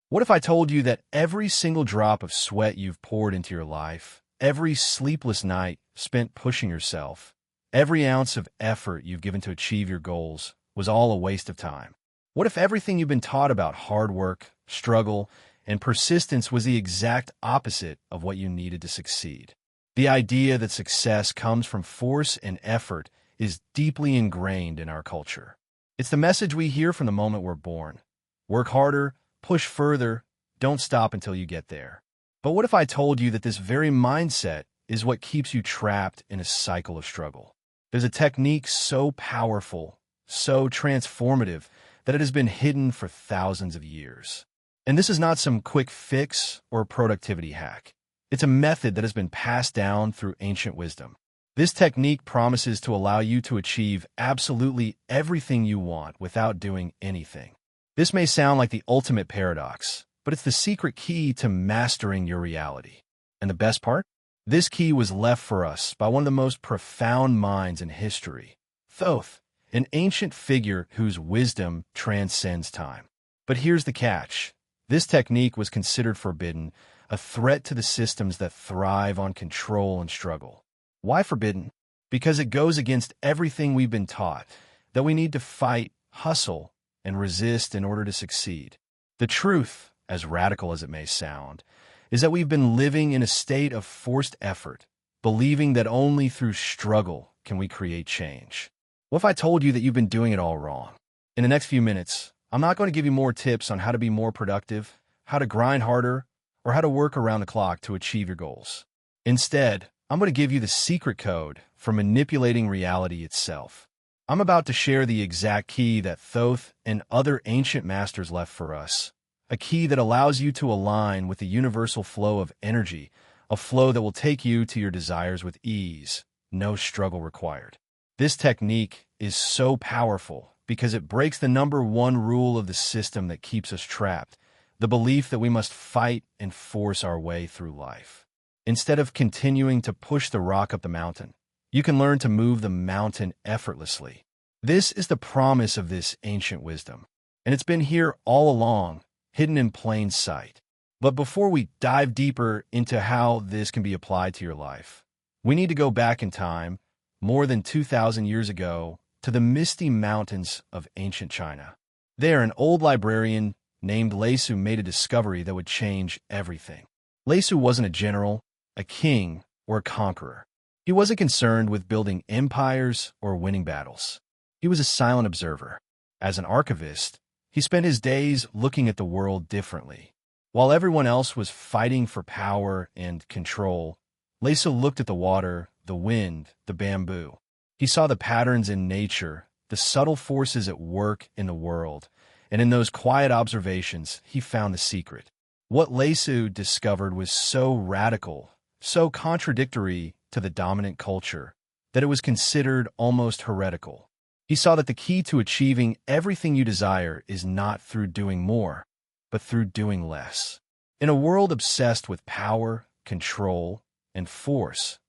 What if I told you that every single drop of sweat you've poured into your life, every sleepless night spent pushing yourself, every ounce of effort you've given to achieve your goals was all a waste of time? What if everything you've been taught about hard work, struggle, and persistence was the exact opposite of what you needed to succeed? The idea that success comes from force and effort is deeply ingrained in our culture. It's the message we hear from the moment we're born. Work harder, push further, don't stop until you get there. But what if I told you that this very mindset is what keeps you trapped in a cycle of struggle? There's a technique so powerful, so transformative, that it has been hidden for thousands of years. And this is not some quick fix or productivity hack. It's a method that has been passed down through ancient wisdom. This technique promises to allow you to achieve absolutely everything you want without doing anything. This may sound like the ultimate paradox, but it's the secret key to mastering your reality. And the best part? This key was left for us by one of the most profound minds in history, Thoth, an ancient figure whose wisdom transcends time. But here's the catch. This technique was considered forbidden, a threat to the systems that thrive on control and struggle. Why forbidden? Because it goes against everything we've been taught, that we need to fight, hustle, and resist in order to succeed. The truth, as radical as it may sound, is that we've been living in a state of forced effort, believing that only through struggle can we create change. What if I told you that you've been doing it all wrong? In the next few minutes, I'm not going to give you more tips on how to be more productive, how to grind harder, or how to work around the clock to achieve your goals. Instead, I'm going to give you the secret code for manipulating reality itself. I'm about to share the exact key that Thoth and other ancient masters left for us, a key that allows you to align with the universal flow of energy, a flow that will take you to your desires with ease, no struggle required. This technique is so powerful because it breaks the number one rule of the system that keeps us trapped, the belief that we must fight and force our way through life. Instead of continuing to push the rock up the mountain, you can learn to move the mountain effortlessly. This is the promise of this ancient wisdom, and it's been here all along, hidden in plain sight. But before we dive deeper into how this can be applied to your life, we need to go back in time, more than 2,000 years ago, to the misty mountains of ancient China. There, an old librarian named Su made a discovery that would change everything. Su wasn't a general, a king, or a conqueror. He wasn't concerned with building empires or winning battles. He was a silent observer. As an archivist, he spent his days looking at the world differently. While everyone else was fighting for power and control, Su looked at the water, the wind, the bamboo. He saw the patterns in nature, the subtle forces at work in the world, and in those quiet observations, he found the secret. What Su discovered was so radical, so contradictory to the dominant culture, that it was considered almost heretical. He saw that the key to achieving everything you desire is not through doing more, but through doing less. In a world obsessed with power, control, and force,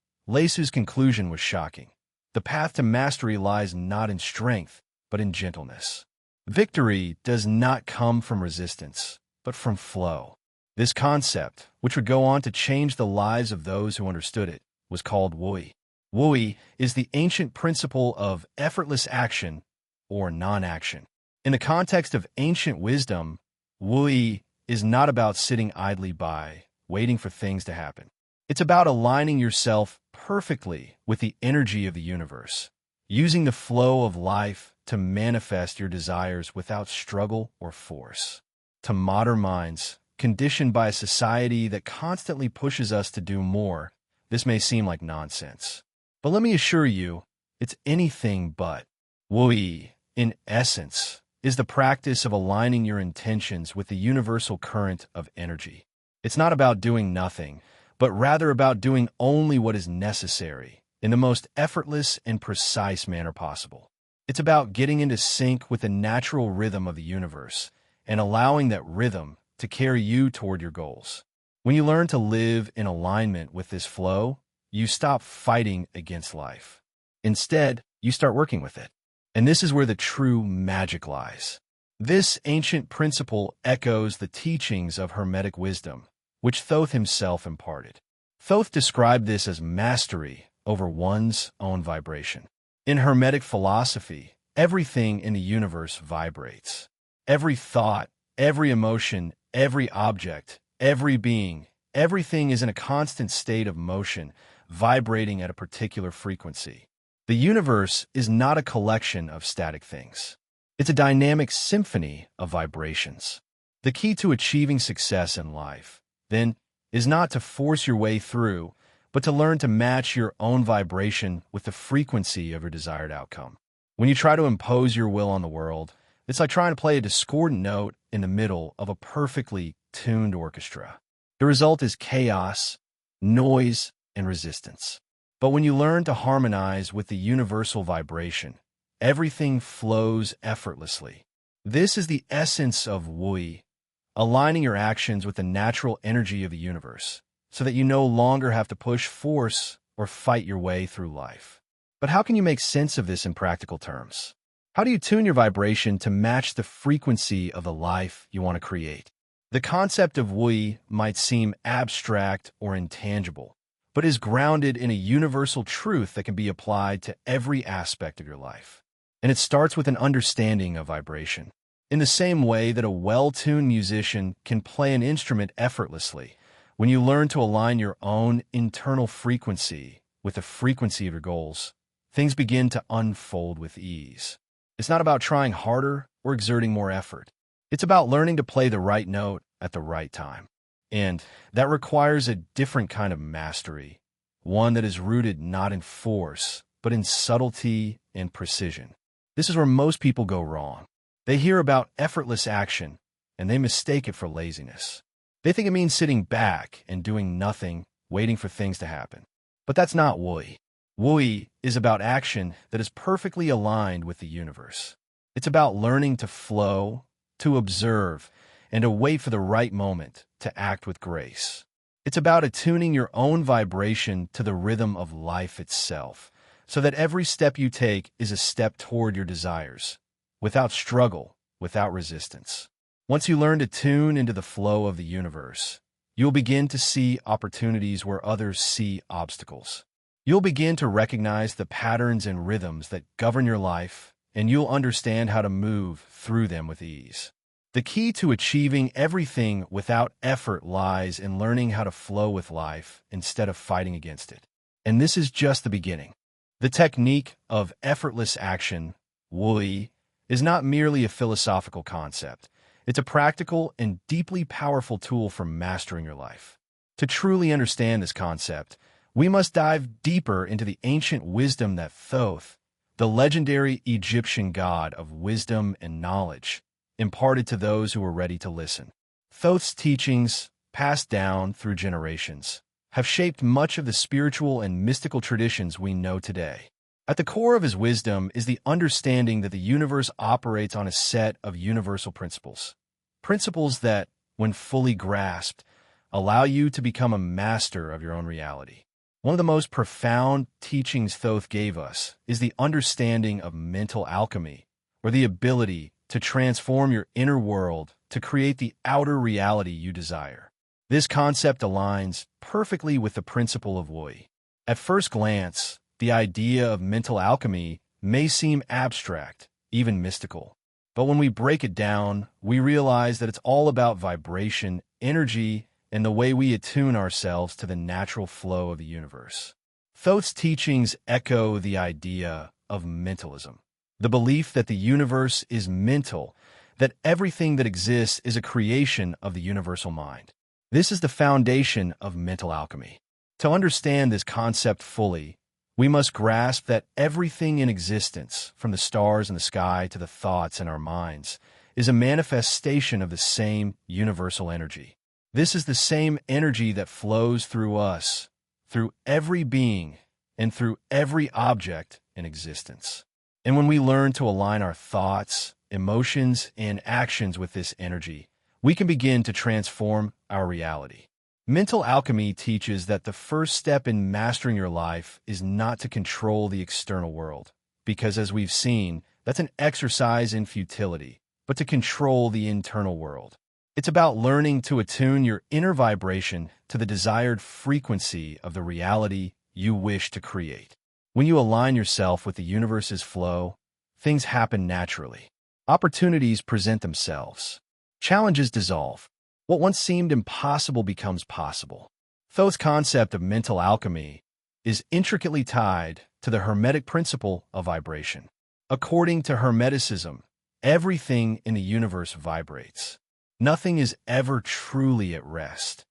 Su's conclusion was shocking. The path to mastery lies not in strength, but in gentleness. Victory does not come from resistance, but from flow. This concept, which would go on to change the lives of those who understood it, was called Wooi. Wooi is the ancient principle of effortless action or non-action. In the context of ancient wisdom, Wooi is not about sitting idly by, waiting for things to happen. It's about aligning yourself perfectly with the energy of the universe, using the flow of life to manifest your desires without struggle or force. To modern minds, conditioned by a society that constantly pushes us to do more, this may seem like nonsense. But let me assure you, it's anything but. Wooi, in essence, is the practice of aligning your intentions with the universal current of energy. It's not about doing nothing, but rather about doing only what is necessary in the most effortless and precise manner possible. It's about getting into sync with the natural rhythm of the universe and allowing that rhythm to carry you toward your goals. When you learn to live in alignment with this flow, you stop fighting against life. Instead, you start working with it. And this is where the true magic lies. This ancient principle echoes the teachings of Hermetic wisdom, which Thoth himself imparted. Thoth described this as mastery over one's own vibration. In Hermetic philosophy, everything in the universe vibrates. Every thought, every emotion, every object, every being, everything is in a constant state of motion, vibrating at a particular frequency. The universe is not a collection of static things. It's a dynamic symphony of vibrations. The key to achieving success in life, then, is not to force your way through, but to learn to match your own vibration with the frequency of your desired outcome. When you try to impose your will on the world, it's like trying to play a discordant note in the middle of a perfectly tuned orchestra. The result is chaos, noise, and resistance. But when you learn to harmonize with the universal vibration, everything flows effortlessly. This is the essence of Wooi, aligning your actions with the natural energy of the universe, so that you no longer have to push, force, or fight your way through life. But how can you make sense of this in practical terms? How do you tune your vibration to match the frequency of the life you want to create? The concept of Wooi might seem abstract or intangible, but is grounded in a universal truth that can be applied to every aspect of your life. And it starts with an understanding of vibration. In the same way that a well-tuned musician can play an instrument effortlessly, when you learn to align your own internal frequency with the frequency of your goals, things begin to unfold with ease. It's not about trying harder or exerting more effort. It's about learning to play the right note at the right time. And that requires a different kind of mastery, one that is rooted not in force, but in subtlety and precision. This is where most people go wrong. They hear about effortless action, and they mistake it for laziness. They think it means sitting back and doing nothing, waiting for things to happen. But that's not Wooi. Wooi is about action that is perfectly aligned with the universe. It's about learning to flow, to observe, and to wait for the right moment to act with grace. It's about attuning your own vibration to the rhythm of life itself, so that every step you take is a step toward your desires, without struggle, without resistance. Once you learn to tune into the flow of the universe, you'll begin to see opportunities where others see obstacles. You'll begin to recognize the patterns and rhythms that govern your life, and you'll understand how to move through them with ease. The key to achieving everything without effort lies in learning how to flow with life instead of fighting against it. And this is just the beginning. The technique of effortless action, Wooi, is not merely a philosophical concept. It's a practical and deeply powerful tool for mastering your life. To truly understand this concept, we must dive deeper into the ancient wisdom that Thoth, the legendary Egyptian god of wisdom and knowledge, imparted to those who were ready to listen. Thoth's teachings, passed down through generations, have shaped much of the spiritual and mystical traditions we know today. At the core of his wisdom is the understanding that the universe operates on a set of universal principles. Principles that, when fully grasped, allow you to become a master of your own reality. One of the most profound teachings Thoth gave us is the understanding of mental alchemy, or the ability to transform your inner world to create the outer reality you desire. This concept aligns perfectly with the principle of Wooi. At first glance, the idea of mental alchemy may seem abstract, even mystical. But when we break it down, we realize that it's all about vibration, energy, and the way we attune ourselves to the natural flow of the universe. Thoth's teachings echo the idea of mentalism, the belief that the universe is mental, that everything that exists is a creation of the universal mind. This is the foundation of mental alchemy. To understand this concept fully, we must grasp that everything in existence, from the stars in the sky to the thoughts in our minds, is a manifestation of the same universal energy. This is the same energy that flows through us, through every being, and through every object in existence. And when we learn to align our thoughts, emotions, and actions with this energy, we can begin to transform our reality. Mental alchemy teaches that the first step in mastering your life is not to control the external world, because as we've seen, that's an exercise in futility, but to control the internal world. It's about learning to attune your inner vibration to the desired frequency of the reality you wish to create. When you align yourself with the universe's flow, things happen naturally. Opportunities present themselves. Challenges dissolve. What once seemed impossible becomes possible. Thoth's concept of mental alchemy is intricately tied to the Hermetic principle of vibration. According to Hermeticism, everything in the universe vibrates. Nothing is ever truly at rest.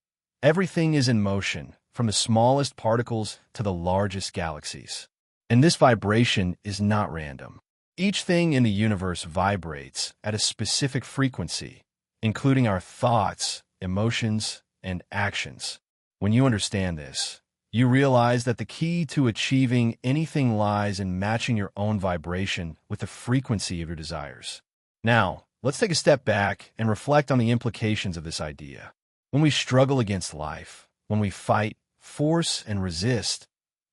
Everything is in motion, from the smallest particles to the largest galaxies. And this vibration is not random. Each thing in the universe vibrates at a specific frequency, including our thoughts, emotions, and actions. When you understand this, you realize that the key to achieving anything lies in matching your own vibration with the frequency of your desires. Now, let's take a step back and reflect on the implications of this idea. When we struggle against life, when we fight, force, and resist,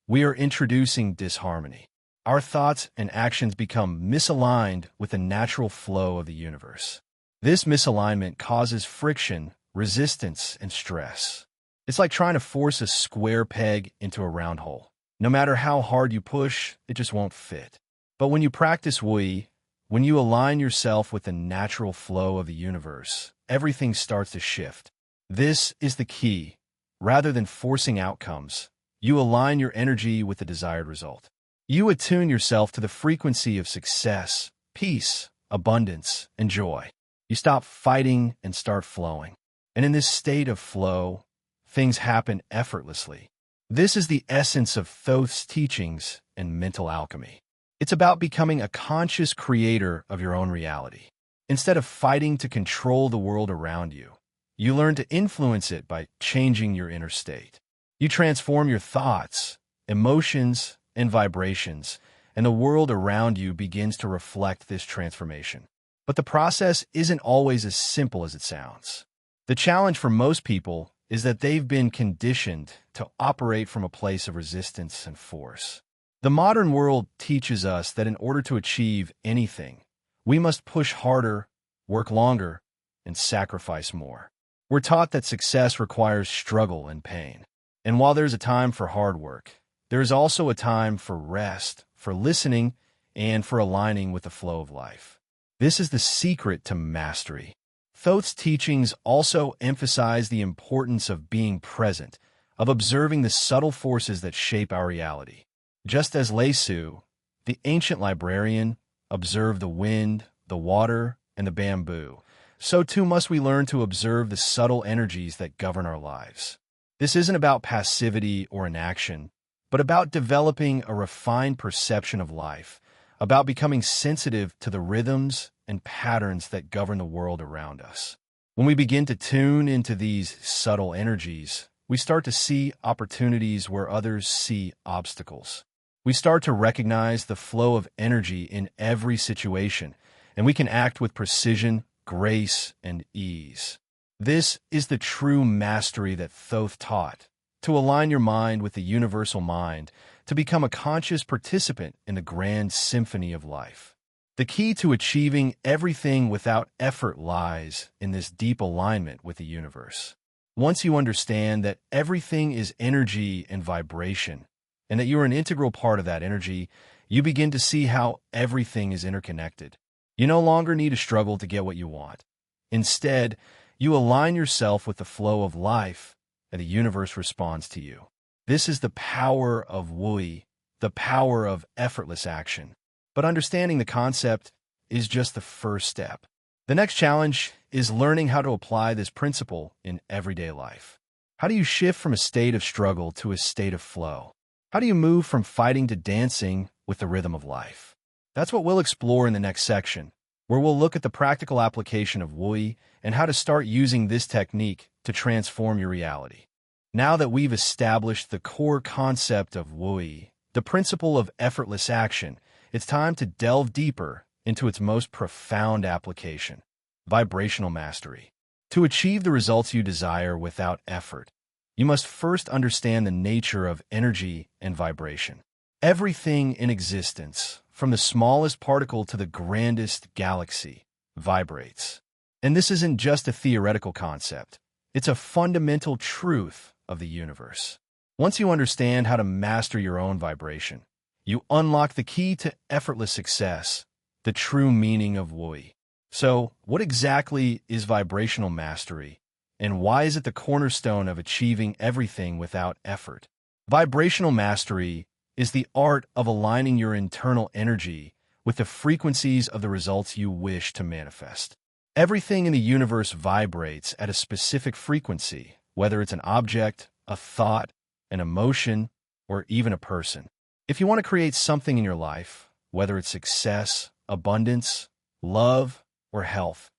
we are introducing disharmony. Our thoughts and actions become misaligned with the natural flow of the universe. This misalignment causes friction, resistance, and stress. It's like trying to force a square peg into a round hole. No matter how hard you push, it just won't fit. But when you practice Wooi, when you align yourself with the natural flow of the universe, everything starts to shift. This is the key. Rather than forcing outcomes, you align your energy with the desired result. You attune yourself to the frequency of success, peace, abundance, and joy. You stop fighting and start flowing. And in this state of flow, things happen effortlessly. This is the essence of Thoth's teachings and mental alchemy. It's about becoming a conscious creator of your own reality. Instead of fighting to control the world around you, you learn to influence it by changing your inner state. You transform your thoughts, emotions, and vibrations, and the world around you begins to reflect this transformation. But the process isn't always as simple as it sounds. The challenge for most people is that they've been conditioned to operate from a place of resistance and force. The modern world teaches us that in order to achieve anything, we must push harder, work longer, and sacrifice more. We're taught that success requires struggle and pain. And while there's a time for hard work, there is also a time for rest, for listening, and for aligning with the flow of life. This is the secret to mastery. Thoth's teachings also emphasize the importance of being present, of observing the subtle forces that shape our reality. Just as Lesu, the ancient librarian, observed the wind, the water, and the bamboo, so too must we learn to observe the subtle energies that govern our lives. This isn't about passivity or inaction, but about developing a refined perception of life, about becoming sensitive to the rhythms and patterns that govern the world around us. When we begin to tune into these subtle energies, we start to see opportunities where others see obstacles. We start to recognize the flow of energy in every situation, and we can act with precision, grace, and ease. This is the true mastery that Thoth taught, to align your mind with the universal mind, to become a conscious participant in the grand symphony of life. The key to achieving everything without effort lies in this deep alignment with the universe. Once you understand that everything is energy and vibration, and that you are an integral part of that energy, you begin to see how everything is interconnected. You no longer need to struggle to get what you want. Instead, you align yourself with the flow of life, and the universe responds to you. This is the power of Wooi, the power of effortless action. But understanding the concept is just the first step. The next challenge is learning how to apply this principle in everyday life. How do you shift from a state of struggle to a state of flow? How do you move from fighting to dancing with the rhythm of life? That's what we'll explore in the next section, where we'll look at the practical application of Wooi and how to start using this technique to transform your reality. Now that we've established the core concept of Wooi, the principle of effortless action, it's time to delve deeper into its most profound application, vibrational mastery. To achieve the results you desire without effort, you must first understand the nature of energy and vibration. Everything in existence, from the smallest particle to the grandest galaxy, vibrates. And this isn't just a theoretical concept. It's a fundamental truth of the universe. Once you understand how to master your own vibration, you unlock the key to effortless success, the true meaning of Wooi. So, what exactly is vibrational mastery, and why is it the cornerstone of achieving everything without effort? Vibrational mastery is the art of aligning your internal energy with the frequencies of the results you wish to manifest. Everything in the universe vibrates at a specific frequency, whether it's an object, a thought, an emotion, or even a person. If you want to create something in your life, whether it's success, abundance, love, or health,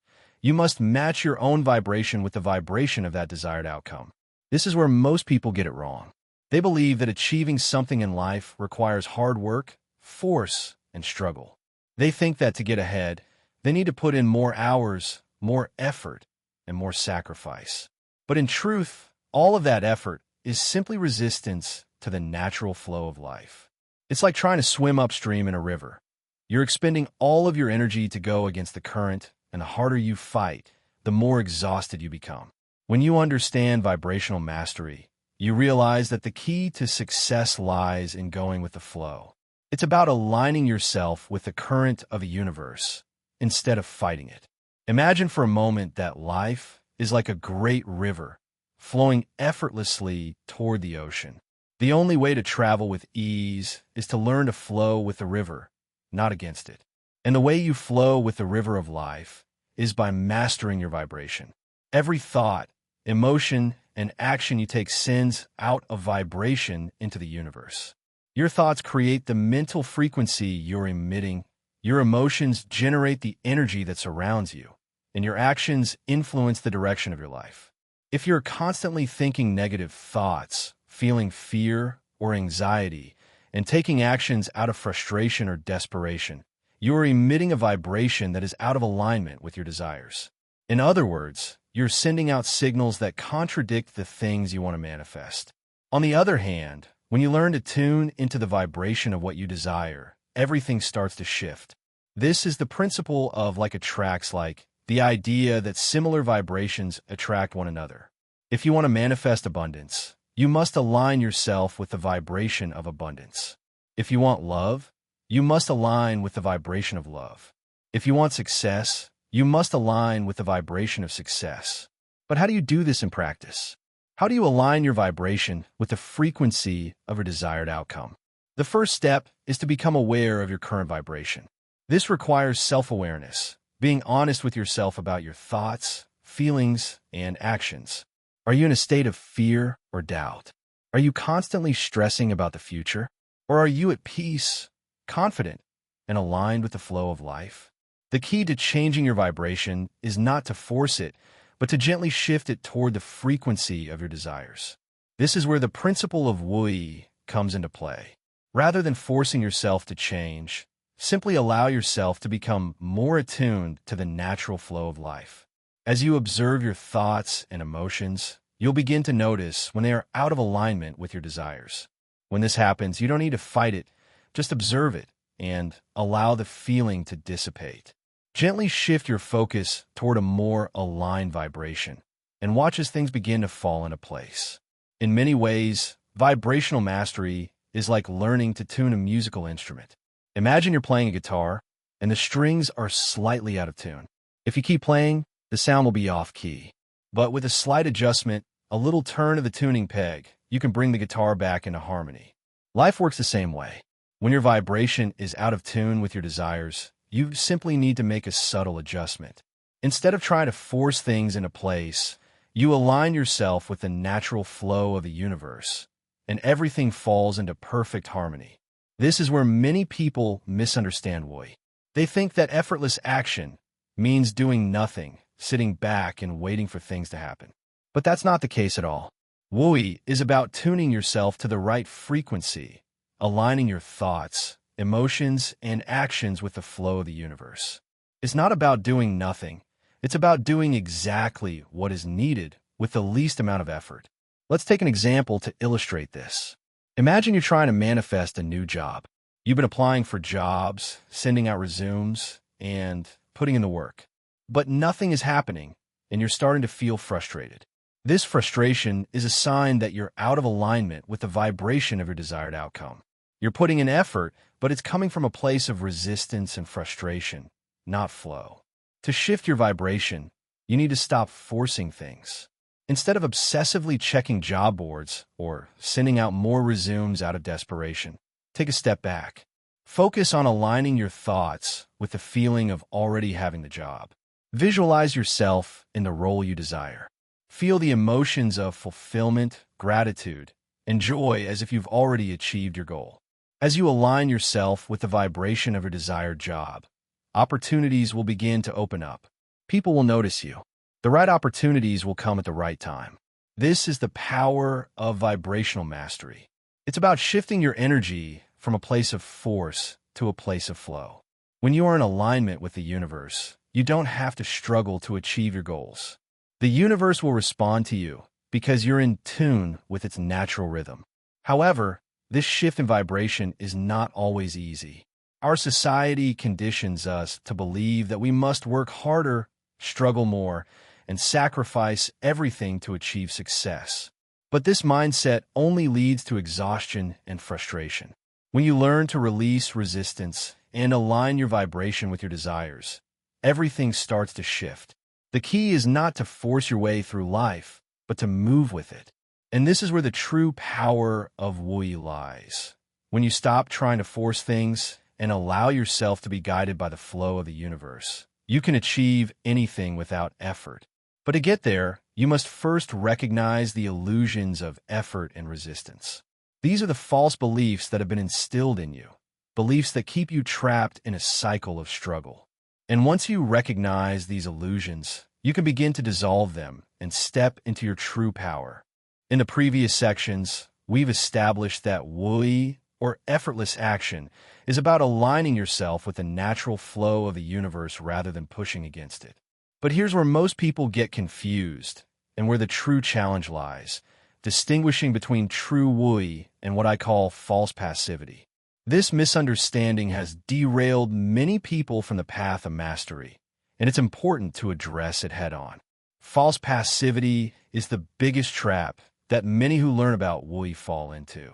you must match your own vibration with the vibration of that desired outcome. This is where most people get it wrong. They believe that achieving something in life requires hard work, force, and struggle. They think that to get ahead, they need to put in more hours, more effort, and more sacrifice. But in truth, all of that effort is simply resistance to the natural flow of life. It's like trying to swim upstream in a river. You're expending all of your energy to go against the current, and the harder you fight, the more exhausted you become. When you understand vibrational mastery, you realize that the key to success lies in going with the flow. It's about aligning yourself with the current of a universe instead of fighting it. Imagine for a moment that life is like a great river flowing effortlessly toward the ocean. The only way to travel with ease is to learn to flow with the river, not against it. And the way you flow with the river of life is by mastering your vibration. Every thought, emotion, and action you take sends out a vibration into the universe. Your thoughts create the mental frequency you're emitting, your emotions generate the energy that surrounds you, and your actions influence the direction of your life. If you're constantly thinking negative thoughts, feeling fear or anxiety, and taking actions out of frustration or desperation, you are emitting a vibration that is out of alignment with your desires. In other words, you're sending out signals that contradict the things you want to manifest. On the other hand, when you learn to tune into the vibration of what you desire, everything starts to shift. This is the principle of like attracts like, the idea that similar vibrations attract one another. If you want to manifest abundance, you must align yourself with the vibration of abundance. If you want love, you must align with the vibration of love. If you want success, you must align with the vibration of success. But how do you do this in practice? How do you align your vibration with the frequency of a desired outcome? The first step is to become aware of your current vibration. This requires self-awareness, being honest with yourself about your thoughts, feelings, and actions. Are you in a state of fear or doubt? Are you constantly stressing about the future? Or are you at peace, confident, and aligned with the flow of life? The key to changing your vibration is not to force it, but to gently shift it toward the frequency of your desires. This is where the principle of Wooi comes into play. Rather than forcing yourself to change, simply allow yourself to become more attuned to the natural flow of life. As you observe your thoughts and emotions, you'll begin to notice when they are out of alignment with your desires. When this happens, you don't need to fight it, just observe it and allow the feeling to dissipate. Gently shift your focus toward a more aligned vibration and watch as things begin to fall into place. In many ways, vibrational mastery is like learning to tune a musical instrument. Imagine you're playing a guitar and the strings are slightly out of tune. If you keep playing, the sound will be off key. But with a slight adjustment, a little turn of the tuning peg, you can bring the guitar back into harmony. Life works the same way. When your vibration is out of tune with your desires, you simply need to make a subtle adjustment. Instead of trying to force things into place, you align yourself with the natural flow of the universe, and everything falls into perfect harmony. This is where many people misunderstand Wooi. They think that effortless action means doing nothing, sitting back and waiting for things to happen. But that's not the case at all. Wooi is about tuning yourself to the right frequency, aligning your thoughts, emotions, and actions with the flow of the universe. It's not about doing nothing. It's about doing exactly what is needed with the least amount of effort. Let's take an example to illustrate this. Imagine you're trying to manifest a new job. You've been applying for jobs, sending out resumes, and putting in the work. but nothing is happening, and you're starting to feel frustrated. This frustration is a sign that you're out of alignment with the vibration of your desired outcome. You're putting in effort, but it's coming from a place of resistance and frustration, not flow. To shift your vibration, you need to stop forcing things. Instead of obsessively checking job boards or sending out more resumes out of desperation, take a step back. Focus on aligning your thoughts with the feeling of already having the job. Visualize yourself in the role you desire. Feel the emotions of fulfillment, gratitude, and joy as if you've already achieved your goal. As you align yourself with the vibration of your desired job, opportunities will begin to open up. People will notice you. The right opportunities will come at the right time. This is the power of vibrational mastery. It's about shifting your energy from a place of force to a place of flow. When you are in alignment with the universe, you don't have to struggle to achieve your goals. The universe will respond to you because you're in tune with its natural rhythm. However, this shift in vibration is not always easy. Our society conditions us to believe that we must work harder, struggle more, and sacrifice everything to achieve success. But this mindset only leads to exhaustion and frustration. When you learn to release resistance and align your vibration with your desires, everything starts to shift. The key is not to force your way through life, but to move with it. And this is where the true power of Wooi lies. When you stop trying to force things and allow yourself to be guided by the flow of the universe, you can achieve anything without effort. But to get there, you must first recognize the illusions of effort and resistance. These are the false beliefs that have been instilled in you, beliefs that keep you trapped in a cycle of struggle. And once you recognize these illusions, you can begin to dissolve them and step into your true power. In the previous sections, we've established that Wooi, or effortless action, is about aligning yourself with the natural flow of the universe rather than pushing against it. But here's where most people get confused, and where the true challenge lies, distinguishing between true Wooi and what I call false passivity. This misunderstanding has derailed many people from the path of mastery, and it's important to address it head-on. False passivity is the biggest trap that many who learn about Wooi fall into.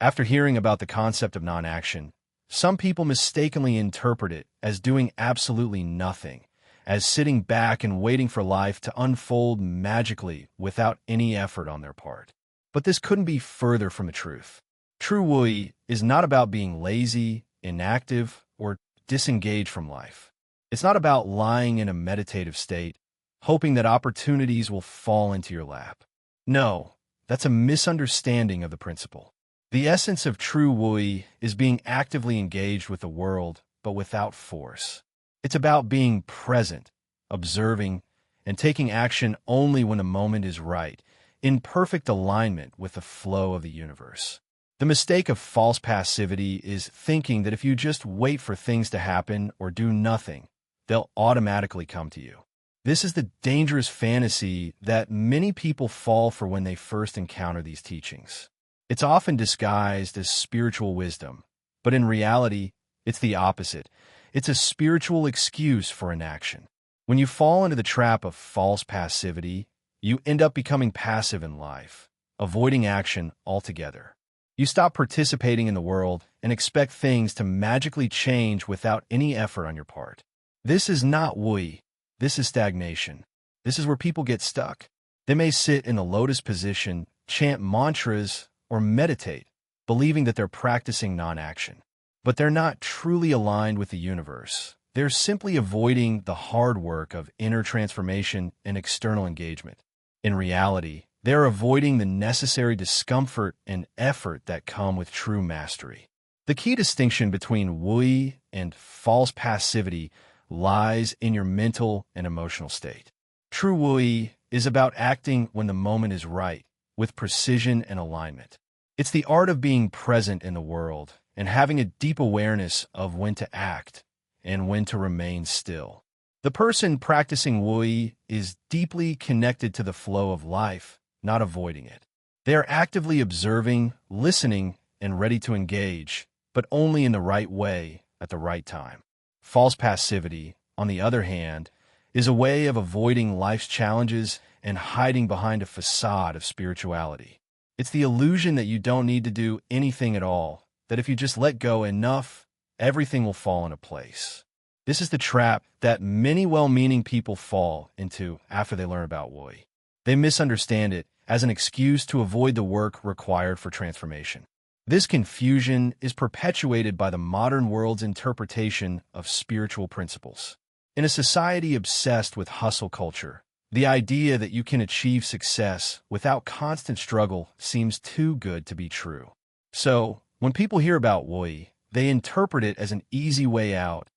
After hearing about the concept of non-action, some people mistakenly interpret it as doing absolutely nothing, as sitting back and waiting for life to unfold magically without any effort on their part. But this couldn't be further from the truth. True Wooi is not about being lazy, inactive, or disengaged from life. It's not about lying in a meditative state, hoping that opportunities will fall into your lap. No, that's a misunderstanding of the principle. The essence of true Wooi is being actively engaged with the world, but without force. It's about being present, observing, and taking action only when the moment is right, in perfect alignment with the flow of the universe. The mistake of false passivity is thinking that if you just wait for things to happen or do nothing, they'll automatically come to you. This is the dangerous fantasy that many people fall for when they first encounter these teachings. It's often disguised as spiritual wisdom, but in reality, it's the opposite. It's a spiritual excuse for inaction. When you fall into the trap of false passivity, you end up becoming passive in life, avoiding action altogether. You stop participating in the world and expect things to magically change without any effort on your part. This is not Wooi. This is stagnation. This is where people get stuck. They may sit in the lotus position, chant mantras, or meditate, believing that they're practicing non-action. But they're not truly aligned with the universe. They're simply avoiding the hard work of inner transformation and external engagement. In reality, they're avoiding the necessary discomfort and effort that come with true mastery. The key distinction between Wooi and false passivity lies in your mental and emotional state. True Wooi is about acting when the moment is right, with precision and alignment. It's the art of being present in the world and having a deep awareness of when to act and when to remain still. The person practicing Wooi is deeply connected to the flow of life, not avoiding it. They are actively observing, listening, and ready to engage, but only in the right way at the right time. False passivity, on the other hand, is a way of avoiding life's challenges and hiding behind a facade of spirituality. It's the illusion that you don't need to do anything at all, that if you just let go enough, everything will fall into place. This is the trap that many well-meaning people fall into after they learn about Wooi. They misunderstand it as an excuse to avoid the work required for transformation. This confusion is perpetuated by the modern world's interpretation of spiritual principles. In a society obsessed with hustle culture, the idea that you can achieve success without constant struggle seems too good to be true. So, when people hear about Wooi, they interpret it as an easy way out,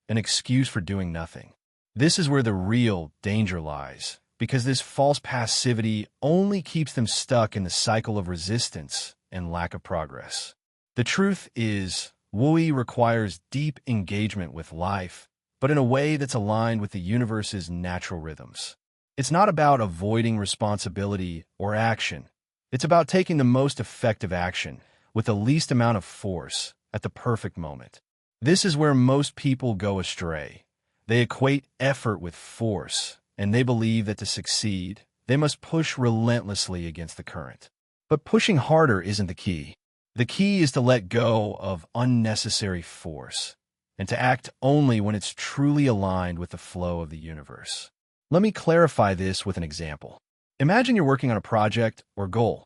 an excuse for doing nothing. This is where the real danger lies, because this false passivity only keeps them stuck in the cycle of resistance and lack of progress. The truth is, Wooi requires deep engagement with life, but in a way that's aligned with the universe's natural rhythms. It's not about avoiding responsibility or action. It's about taking the most effective action with the least amount of force at the perfect moment. This is where most people go astray. They equate effort with force, and they believe that to succeed, they must push relentlessly against the current. But pushing harder isn't the key. The key is to let go of unnecessary force and to act only when it's truly aligned with the flow of the universe. Let me clarify this with an example. Imagine you're working on a project or goal.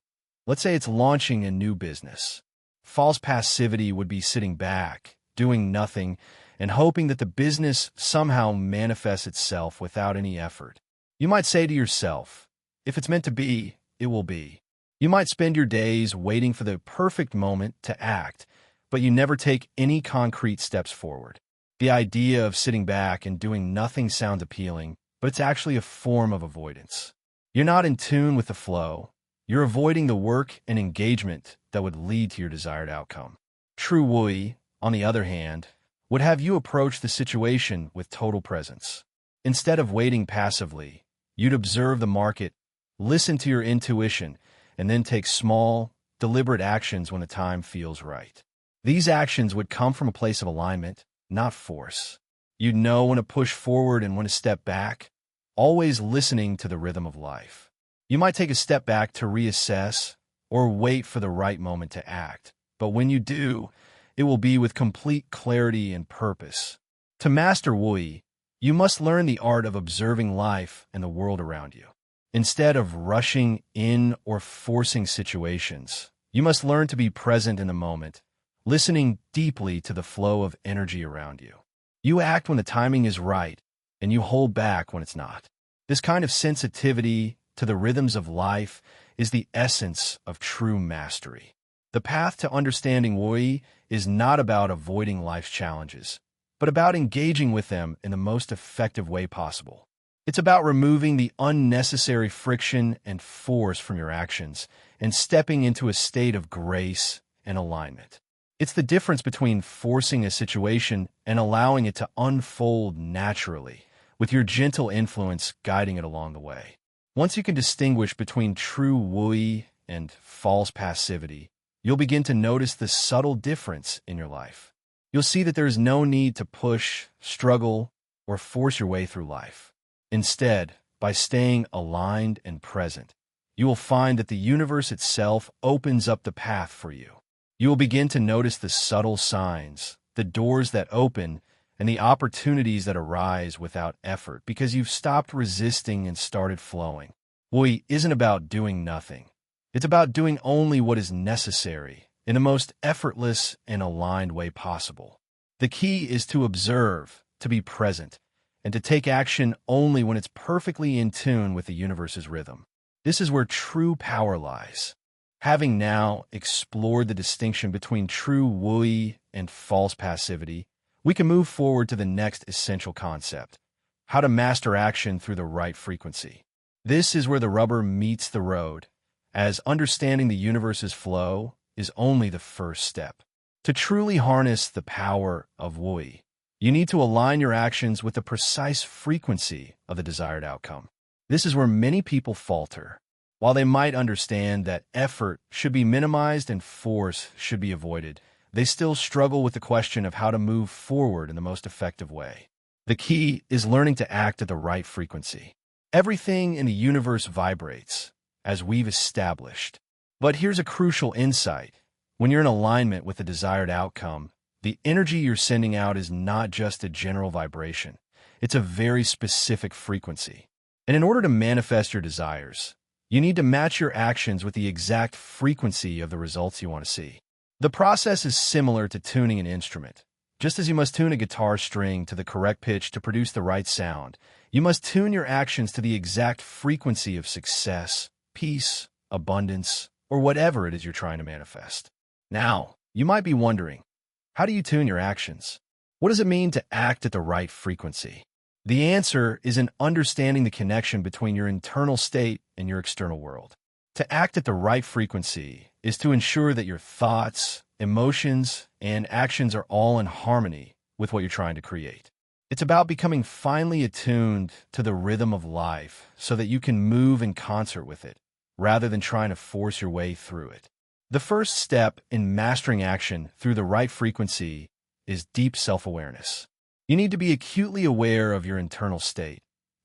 Let's say it's launching a new business. False passivity would be sitting back, doing nothing, and hoping that the business somehow manifests itself without any effort. You might say to yourself, if it's meant to be, it will be. You might spend your days waiting for the perfect moment to act, but you never take any concrete steps forward. The idea of sitting back and doing nothing sounds appealing, but it's actually a form of avoidance. You're not in tune with the flow. You're avoiding the work and engagement that would lead to your desired outcome. True Wooi, on the other hand, would have you approach the situation with total presence. Instead of waiting passively, you'd observe the market, listen to your intuition, and then take small, deliberate actions when the time feels right. These actions would come from a place of alignment, not force. You'd know when to push forward and when to step back, always listening to the rhythm of life. You might take a step back to reassess or wait for the right moment to act, but when you do, it will be with complete clarity and purpose. To master Wooi, you must learn the art of observing life and the world around you. Instead of rushing in or forcing situations, you must learn to be present in the moment, listening deeply to the flow of energy around you. You act when the timing is right, and you hold back when it's not. This kind of sensitivity to the rhythms of life is the essence of true mastery. The path to understanding Wooi is not about avoiding life's challenges, but about engaging with them in the most effective way possible. It's about removing the unnecessary friction and force from your actions and stepping into a state of grace and alignment. It's the difference between forcing a situation and allowing it to unfold naturally, with your gentle influence guiding it along the way. Once you can distinguish between true Wooi and false passivity, you'll begin to notice the subtle difference in your life. You'll see that there is no need to push, struggle, or force your way through life. Instead, by staying aligned and present, you will find that the universe itself opens up the path for you. You will begin to notice the subtle signs, the doors that open, and the opportunities that arise without effort because you've stopped resisting and started flowing. Wooi isn't about doing nothing. It's about doing only what is necessary in the most effortless and aligned way possible. The key is to observe, to be present, and to take action only when it's perfectly in tune with the universe's rhythm. This is where true power lies. Having now explored the distinction between true Wooi and false passivity, we can move forward to the next essential concept: how to master action through the right frequency. This is where the rubber meets the road, as understanding the universe's flow is only the first step. To truly harness the power of Wooi, you need to align your actions with the precise frequency of the desired outcome. This is where many people falter. While they might understand that effort should be minimized and force should be avoided, they still struggle with the question of how to move forward in the most effective way. The key is learning to act at the right frequency. Everything in the universe vibrates, as we've established. But here's a crucial insight. When you're in alignment with the desired outcome, the energy you're sending out is not just a general vibration. It's a very specific frequency. And in order to manifest your desires, you need to match your actions with the exact frequency of the results you want to see. The process is similar to tuning an instrument. Just as you must tune a guitar string to the correct pitch to produce the right sound, you must tune your actions to the exact frequency of success, peace, abundance, or whatever it is you're trying to manifest. Now, you might be wondering, how do you tune your actions? What does it mean to act at the right frequency? The answer is in understanding the connection between your internal state and your external world. To act at the right frequency is to ensure that your thoughts, emotions, and actions are all in harmony with what you're trying to create. It's about becoming finely attuned to the rhythm of life so that you can move in concert with it, rather than trying to force your way through it. The first step in mastering action through the right frequency is deep self-awareness. You need to be acutely aware of your internal state,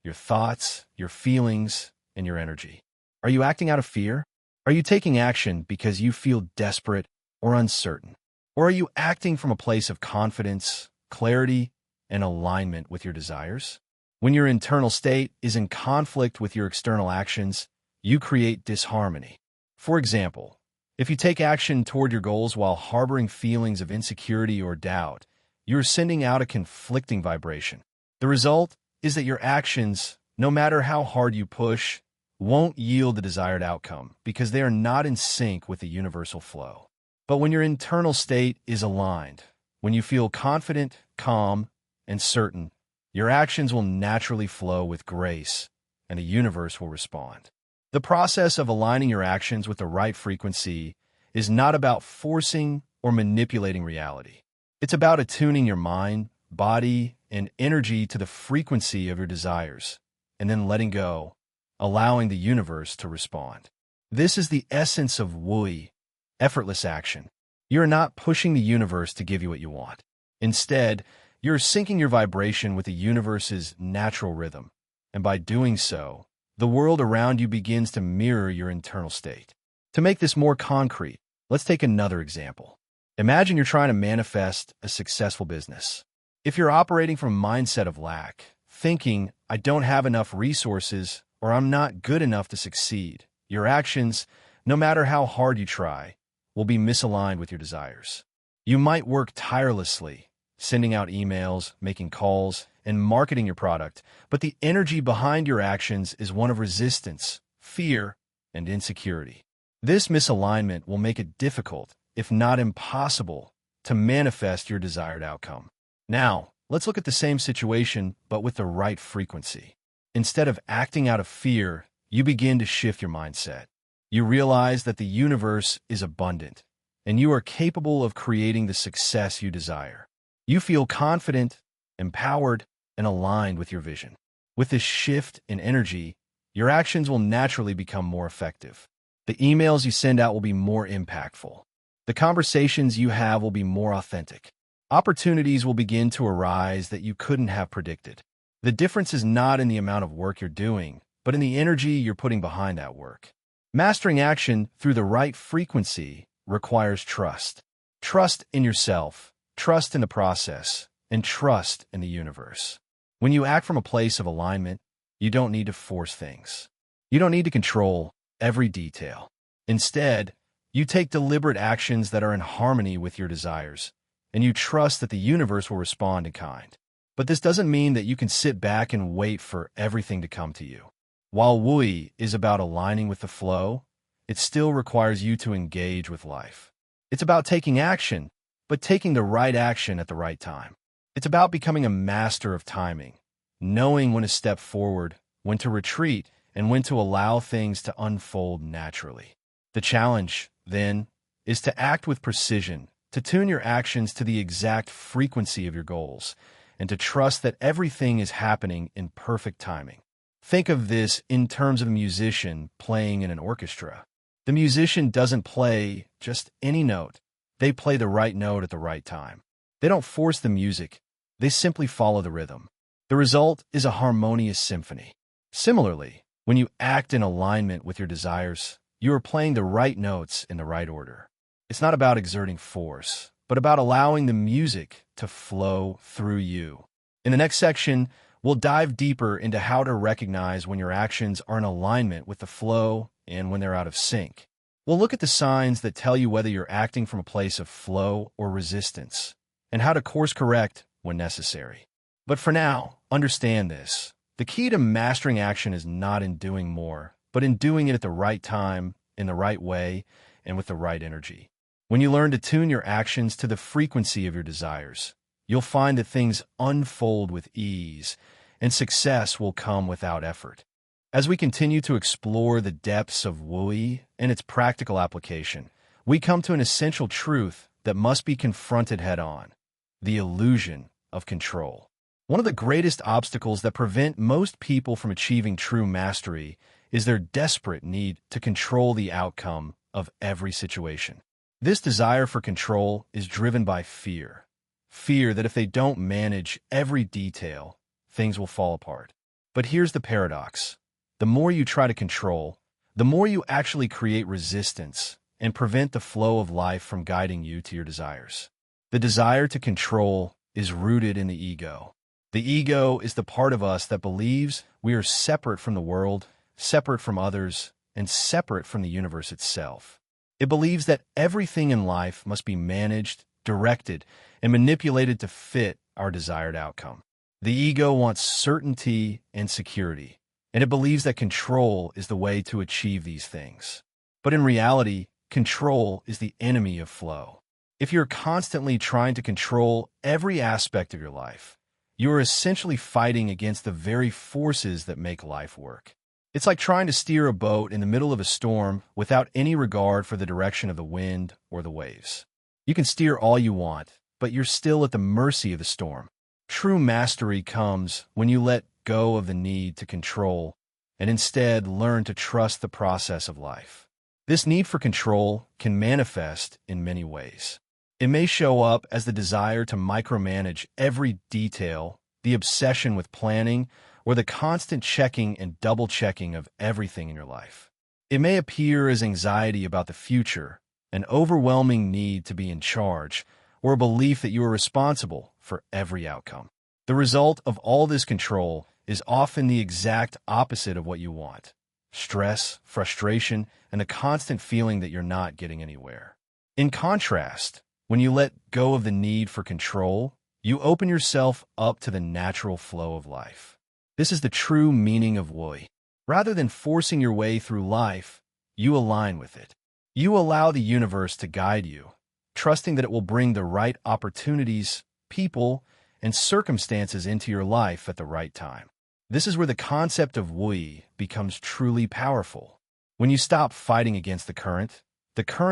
your thoughts, your feelings, and your energy. Are you acting out of fear? Are you taking action because you feel desperate or uncertain? Or are you acting from a place of confidence, clarity, and alignment with your desires? When your internal state is in conflict with your external actions, you create disharmony. For example, if you take action toward your goals while harboring feelings of insecurity or doubt, you're sending out a conflicting vibration. The result is that your actions, no matter how hard you push, won't yield the desired outcome because they are not in sync with the universal flow. But when your internal state is aligned, when you feel confident, calm, and certain, your actions will naturally flow with grace, and the universe will respond. The process of aligning your actions with the right frequency is not about forcing or manipulating reality. It's about attuning your mind, body, and energy to the frequency of your desires, and then letting go, allowing the universe to respond. This is the essence of Wooi, effortless action. You're not pushing the universe to give you what you want. Instead, you're syncing your vibration with the universe's natural rhythm, and by doing so, the world around you begins to mirror your internal state. To make this more concrete, let's take another example. Imagine you're trying to manifest a successful business. If you're operating from a mindset of lack, thinking, I don't have enough resources or I'm not good enough to succeed, your actions, no matter how hard you try, will be misaligned with your desires. You might work tirelessly, sending out emails, making calls, and marketing your product, but the energy behind your actions is one of resistance, fear, and insecurity. This misalignment will make it difficult, if not impossible, to manifest your desired outcome. Now, let's look at the same situation, but with the right frequency. Instead of acting out of fear, you begin to shift your mindset. You realize that the universe is abundant, and you are capable of creating the success you desire. You feel confident, empowered, and aligned with your vision. With this shift in energy, your actions will naturally become more effective. The emails you send out will be more impactful. The conversations you have will be more authentic. Opportunities will begin to arise that you couldn't have predicted. The difference is not in the amount of work you're doing, but in the energy you're putting behind that work. Mastering action through the right frequency requires trust. Trust in yourself, trust in the process, and trust in the universe. When you act from a place of alignment, you don't need to force things. You don't need to control every detail. Instead, you take deliberate actions that are in harmony with your desires, and you trust that the universe will respond in kind. But this doesn't mean that you can sit back and wait for everything to come to you. While Wooi is about aligning with the flow, it still requires you to engage with life. It's about taking action, but taking the right action at the right time. It's about becoming a master of timing, knowing when to step forward, when to retreat, and when to allow things to unfold naturally. The challenge, then, is to act with precision, to tune your actions to the exact frequency of your goals, and to trust that everything is happening in perfect timing. Think of this in terms of a musician playing in an orchestra. The musician doesn't play just any note. They play the right note at the right time. They don't force the music. They simply follow the rhythm. The result is a harmonious symphony. Similarly, when you act in alignment with your desires, you are playing the right notes in the right order. It's not about exerting force, but about allowing the music to flow through you. In the next section, we'll dive deeper into how to recognize when your actions are in alignment with the flow and when they're out of sync. We'll look at the signs that tell you whether you're acting from a place of flow or resistance, and how to course correct when necessary. But for now, understand this. The key to mastering action is not in doing more, but in doing it at the right time, in the right way, and with the right energy. When you learn to tune your actions to the frequency of your desires, you'll find that things unfold with ease, and success will come without effort. As we continue to explore the depths of Wooi and its practical application, we come to an essential truth that must be confronted head-on: the illusion of control. One of the greatest obstacles that prevent most people from achieving true mastery is their desperate need to control the outcome of every situation. This desire for control is driven by fear. Fear that if they don't manage every detail, things will fall apart. But here's the paradox. The more you try to control, the more you actually create resistance and prevent the flow of life from guiding you to your desires. The desire to control is rooted in the ego. The ego is the part of us that believes we are separate from the world, separate from others, and separate from the universe itself. It believes that everything in life must be managed, directed, and manipulated to fit our desired outcome. The ego wants certainty and security, and it believes that control is the way to achieve these things. But in reality, control is the enemy of flow. If you're constantly trying to control every aspect of your life, you are essentially fighting against the very forces that make life work. It's like trying to steer a boat in the middle of a storm without any regard for the direction of the wind or the waves. You can steer all you want, but you're still at the mercy of the storm. True mastery comes when you let go of the need to control and instead learn to trust the process of life. This need for control can manifest in many ways. It may show up as the desire to micromanage every detail, the obsession with planning, or the constant checking and double-checking of everything in your life. It may appear as anxiety about the future, an overwhelming need to be in charge, or a belief that you are responsible for every outcome. The result of all this control is often the exact opposite of what you want: stress, frustration, and the constant feeling that you're not getting anywhere. In contrast, when you let go of the need for control, you open yourself up to the natural flow of life. This is the true meaning of Wooi. Rather than forcing your way through life, you align with it. You allow the universe to guide you, trusting that it will bring the right opportunities, people, and circumstances into your life at the right time. This is where the concept of Wooi becomes truly powerful. When you stop fighting against the current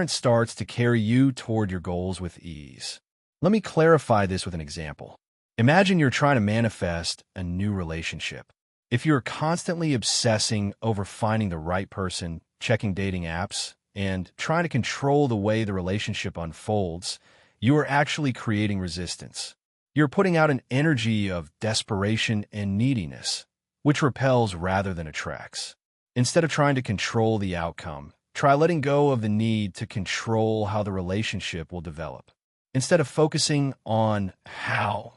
starts to carry you toward your goals with ease. Let me clarify this with an example. Imagine you're trying to manifest a new relationship. If you're constantly obsessing over finding the right person, checking dating apps, and trying to control the way the relationship unfolds, you are actually creating resistance. You're putting out an energy of desperation and neediness, which repels rather than attracts. Instead of trying to control the outcome, try letting go of the need to control how the relationship will develop. Instead of focusing on how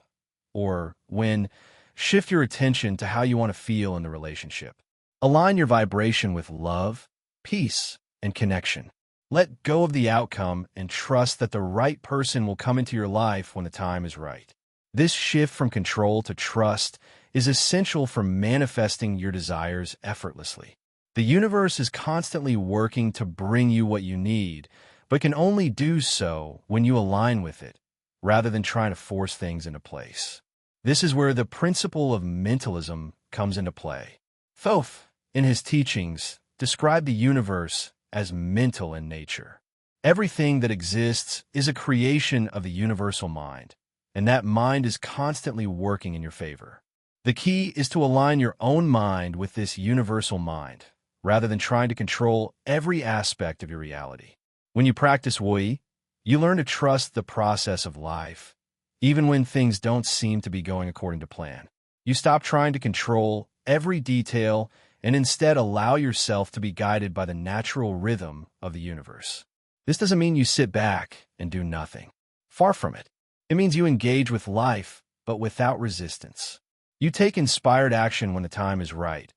or when, shift your attention to how you want to feel in the relationship. Align your vibration with love, peace, and connection. Let go of the outcome and trust that the right person will come into your life when the time is right. This shift from control to trust is essential for manifesting your desires effortlessly. The universe is constantly working to bring you what you need, but can only do so when you align with it, rather than trying to force things into place. This is where the principle of mentalism comes into play. Thoth, in his teachings, described the universe as mental in nature. Everything that exists is a creation of the universal mind, and that mind is constantly working in your favor. The key is to align your own mind with this universal mind, rather than trying to control every aspect of your reality. When you practice Wooi, you learn to trust the process of life, even when things don't seem to be going according to plan. You stop trying to control every detail and instead allow yourself to be guided by the natural rhythm of the universe. This doesn't mean you sit back and do nothing. Far from it. It means you engage with life, but without resistance. You take inspired action when the time is right,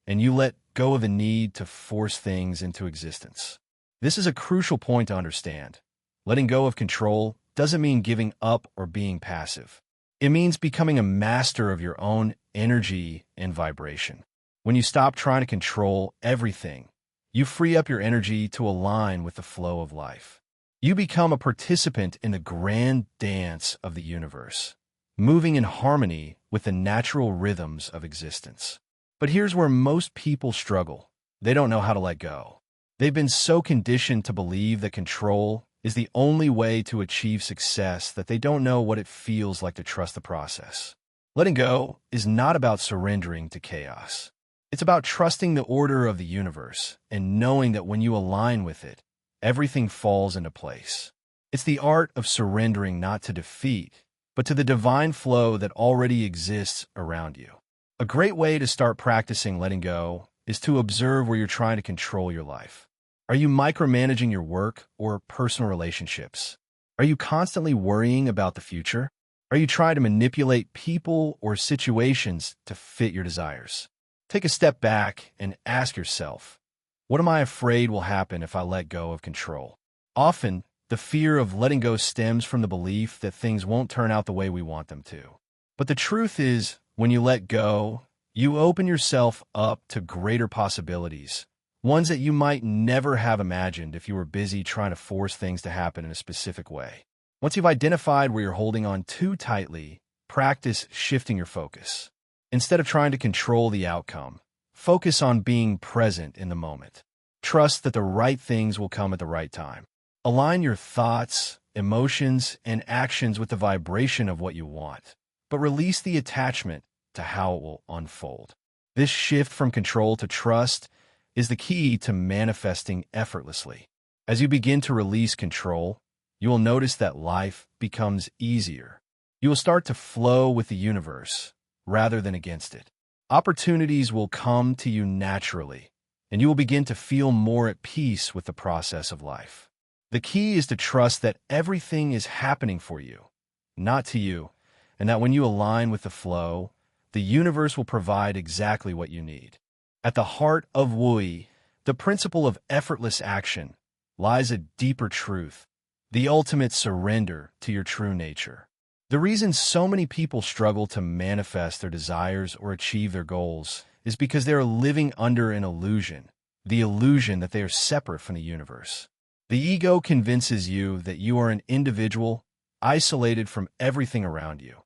and you let go of the need to force things into existence. This is a crucial point to understand. Letting go of control doesn't mean giving up or being passive. It means becoming a master of your own energy and vibration. When you stop trying to control everything, you free up your energy to align with the flow of life. You become a participant in the grand dance of the universe, moving in harmony with the natural rhythms of existence. But here's where most people struggle. They don't know how to let go. They've been so conditioned to believe that control is the only way to achieve success that they don't know what it feels like to trust the process. Letting go is not about surrendering to chaos. It's about trusting the order of the universe and knowing that when you align with it, everything falls into place. It's the art of surrendering not to defeat, but to the divine flow that already exists around you. A great way to start practicing letting go is to observe where you're trying to control your life. Are you micromanaging your work or personal relationships? Are you constantly worrying about the future? Are you trying to manipulate people or situations to fit your desires? Take a step back and ask yourself, what am I afraid will happen if I let go of control? Often, the fear of letting go stems from the belief that things won't turn out the way we want them to. But the truth is, when you let go, you open yourself up to greater possibilities, ones that you might never have imagined if you were busy trying to force things to happen in a specific way. Once you've identified where you're holding on too tightly, practice shifting your focus. Instead of trying to control the outcome, focus on being present in the moment. Trust that the right things will come at the right time. Align your thoughts, emotions, and actions with the vibration of what you want, but release the attachment to how it will unfold. This shift from control to trust is the key to manifesting effortlessly. As you begin to release control, you will notice that life becomes easier. You will start to flow with the universe rather than against it. Opportunities will come to you naturally, and you will begin to feel more at peace with the process of life. The key is to trust that everything is happening for you, not to you, and that when you align with the flow, the universe will provide exactly what you need. At the heart of Wooi, the principle of effortless action, lies a deeper truth, the ultimate surrender to your true nature. The reason so many people struggle to manifest their desires or achieve their goals is because they are living under an illusion, the illusion that they are separate from the universe. The ego convinces you that you are an individual, isolated from everything around you,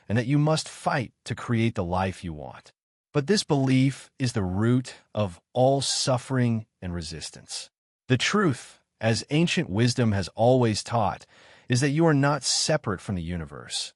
and that you must fight to create the life you want. But this belief is the root of all suffering and resistance. The truth, as ancient wisdom has always taught, is that you are not separate from the universe.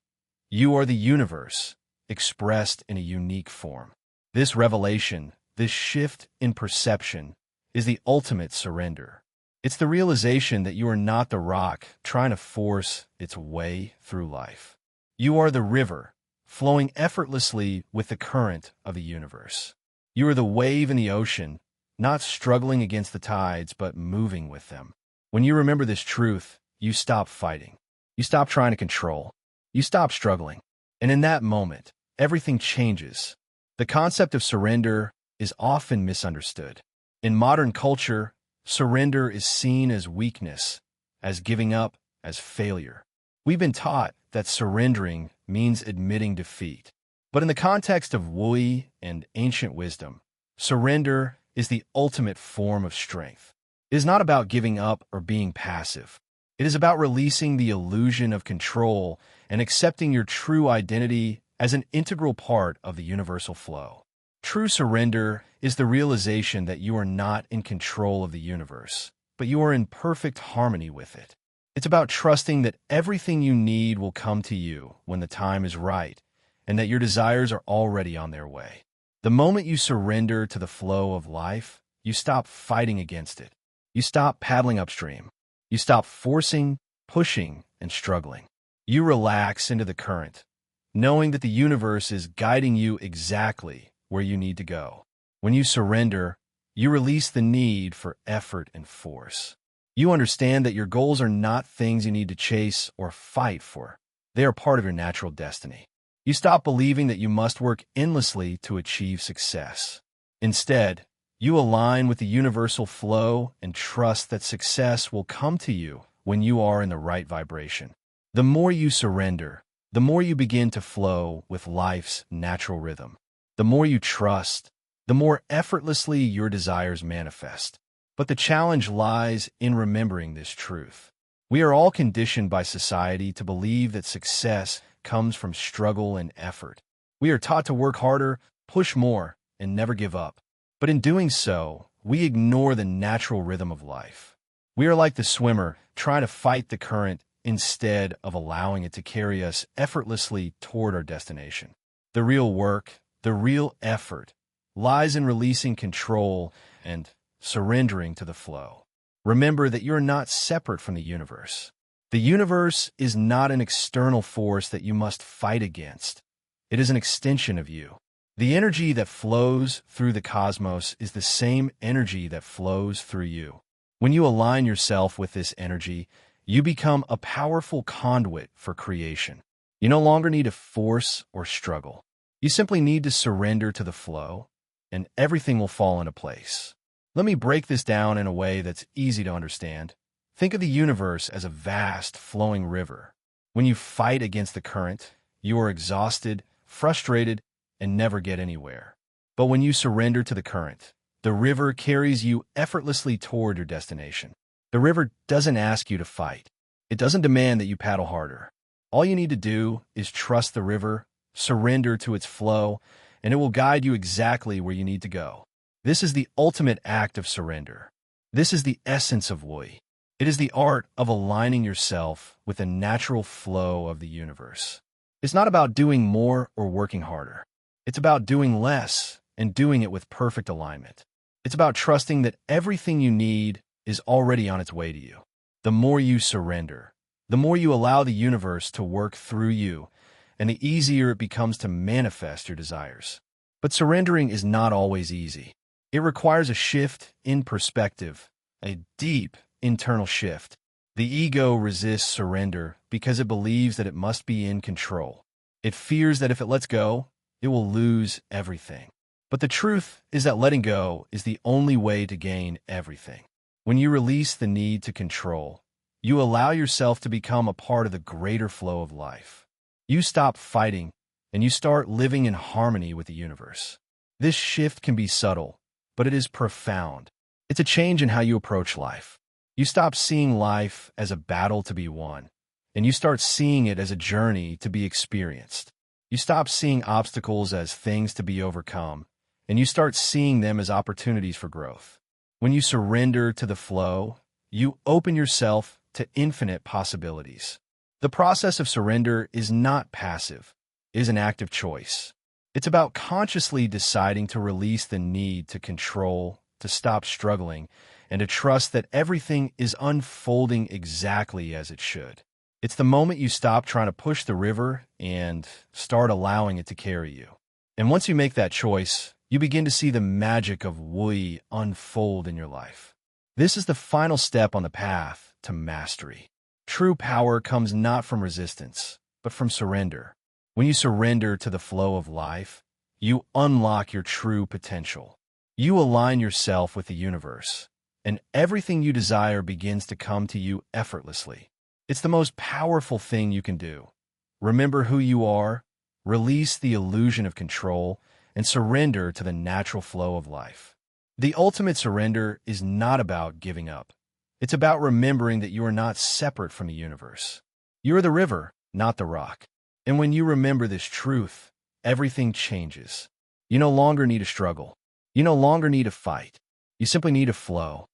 You are the universe, expressed in a unique form. This revelation, this shift in perception, is the ultimate surrender. It's the realization that you are not the rock trying to force its way through life. You are the river, flowing effortlessly with the current of the universe. You are the wave in the ocean, not struggling against the tides, but moving with them. When you remember this truth, you stop fighting. You stop trying to control. You stop struggling. And in that moment, everything changes. The concept of surrender is often misunderstood. In modern culture, surrender is seen as weakness, as giving up, as failure. We've been taught that surrendering means admitting defeat. But in the context of Wooi and ancient wisdom, surrender is the ultimate form of strength. It is not about giving up or being passive. It is about releasing the illusion of control and accepting your true identity as an integral part of the universal flow. True surrender is the realization that you are not in control of the universe, but you are in perfect harmony with it. It's about trusting that everything you need will come to you when the time is right, and that your desires are already on their way. The moment you surrender to the flow of life, you stop fighting against it. You stop paddling upstream. You stop forcing, pushing, and struggling. You relax into the current, knowing that the universe is guiding you exactly where you need to go. When you surrender, you release the need for effort and force. You understand that your goals are not things you need to chase or fight for. They are part of your natural destiny. You stop believing that you must work endlessly to achieve success. Instead, you align with the universal flow and trust that success will come to you when you are in the right vibration. The more you surrender, the more you begin to flow with life's natural rhythm. The more you trust, the more effortlessly your desires manifest. But the challenge lies in remembering this truth. We are all conditioned by society to believe that success comes from struggle and effort. We are taught to work harder, push more, and never give up. But in doing so, we ignore the natural rhythm of life. We are like the swimmer trying to fight the current instead of allowing it to carry us effortlessly toward our destination. The real work, the real effort, lies in releasing control and surrendering to the flow. Remember that you're not separate from the universe. The universe is not an external force that you must fight against. It is an extension of you. The energy that flows through the cosmos is the same energy that flows through you. When you align yourself with this energy, you become a powerful conduit for creation. You no longer need to force or struggle. You simply need to surrender to the flow, and everything will fall into place. Let me break this down in a way that's easy to understand. Think of the universe as a vast, flowing river. When you fight against the current, you are exhausted, frustrated, and never get anywhere. But when you surrender to the current, the river carries you effortlessly toward your destination. The river doesn't ask you to fight. It doesn't demand that you paddle harder. All you need to do is trust the river, surrender to its flow, and it will guide you exactly where you need to go. This is the ultimate act of surrender. This is the essence of Wooi. It is the art of aligning yourself with the natural flow of the universe. It's not about doing more or working harder. It's about doing less and doing it with perfect alignment. It's about trusting that everything you need is already on its way to you. The more you surrender, the more you allow the universe to work through you, and the easier it becomes to manifest your desires. But surrendering is not always easy. It requires a shift in perspective, a deep internal shift. The ego resists surrender because it believes that it must be in control. It fears that if it lets go, it will lose everything. But the truth is that letting go is the only way to gain everything. When you release the need to control, you allow yourself to become a part of the greater flow of life. You stop fighting, and you start living in harmony with the universe. This shift can be subtle, but it is profound. It's a change in how you approach life. You stop seeing life as a battle to be won, and you start seeing it as a journey to be experienced. You stop seeing obstacles as things to be overcome, and you start seeing them as opportunities for growth. When you surrender to the flow, you open yourself to infinite possibilities. The process of surrender is not passive. It is an active choice. It's about consciously deciding to release the need to control, to stop struggling, and to trust that everything is unfolding exactly as it should. It's the moment you stop trying to push the river and start allowing it to carry you. And once you make that choice, you begin to see the magic of Wooi unfold in your life. This is the final step on the path to mastery. True power comes not from resistance, but from surrender. When you surrender to the flow of life, you unlock your true potential. You align yourself with the universe, and everything you desire begins to come to you effortlessly. It's the most powerful thing you can do. Remember who you are, release the illusion of control, and surrender to the natural flow of life. The ultimate surrender is not about giving up. It's about remembering that you are not separate from the universe. You are the river, not the rock. And when you remember this truth, everything changes. You no longer need to struggle. You no longer need to fight. You simply need to flow.